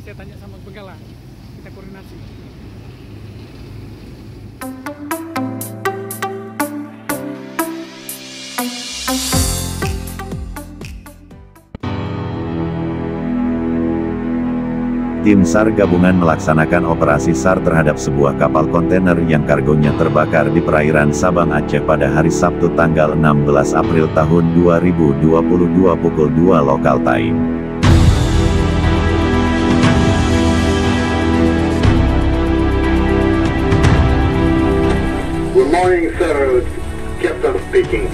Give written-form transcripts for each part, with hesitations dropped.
saya tanya sama Benggala, kita koordinasi. Tim SAR gabungan melaksanakan operasi SAR terhadap sebuah kapal kontainer yang kargonya terbakar di perairan Sabang, Aceh pada hari Sabtu tanggal 16 April tahun 2022 pukul 2 lokal time. Good morning, sir. Captain speaking.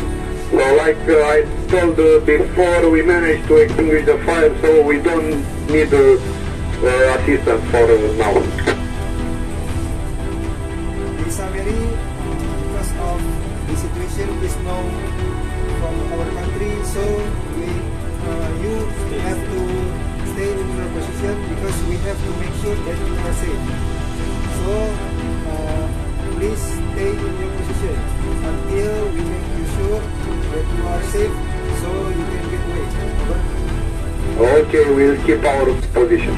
So, like I told before, we managed to extinguish the fire, so we don't need assistance for now. Lisa Mary, because of the situation is now from our country, so you have to stay in your position because we have to make sure that you are safe. So please stay in your position until we make you sure that you are safe, so you can get away. Over. Okay, we'll keep our position.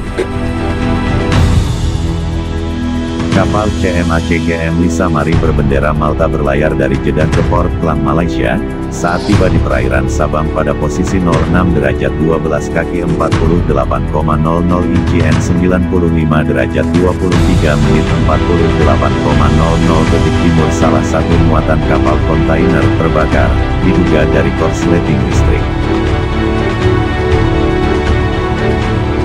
Kapal CMA-CGM Lisa Mari berbendera Malta berlayar dari Jeddah ke Port Klang, Malaysia, saat tiba di perairan Sabang pada posisi 06 derajat 12 kaki 48,00 IJN 95 derajat 23 menit 48,00 detik timur. Salah satu muatan kapal kontainer terbakar, diduga dari korsleting listrik.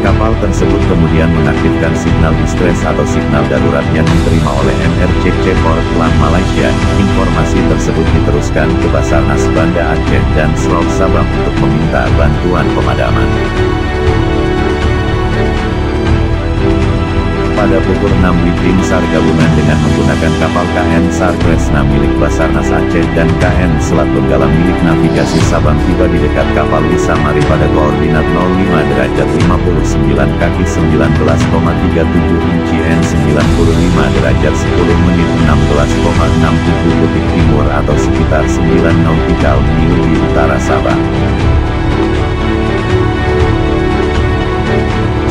Kapal tersebut kemudian mengaktifkan signal distress atau signal darurat yang diterima oleh MRCC Port Klang, Malaysia. Informasi tersebut diteruskan ke Basarnas Banda Aceh dan Selat Sabang untuk meminta bantuan pemadaman. Pada pukul 6 tim SAR gabungan dengan menggunakan kapal KN SAR Kresna milik Basarnas Aceh dan KN Selat Benggala milik Navigasi Sabang tiba di dekat kapal Lisa Mari pada koordinat 05 derajat 59 kaki 19,37 IJN 95 derajat 10 menit 16,67 detik timur atau sekitar 9 nautical mil di utara Sabang.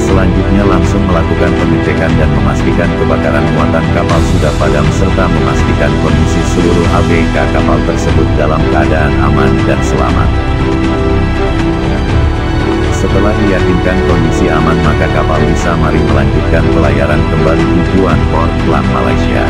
Selanjutnya langsung melakukan pengecekan dan memastikan kebakaran muatan kapal sudah padam serta memastikan kondisi seluruh ABK kapal tersebut dalam keadaan aman dan selamat. Setelah diyakinkan kondisi aman maka kapal Lisa Mari melanjutkan pelayaran kembali tujuan Port Klang, Malaysia.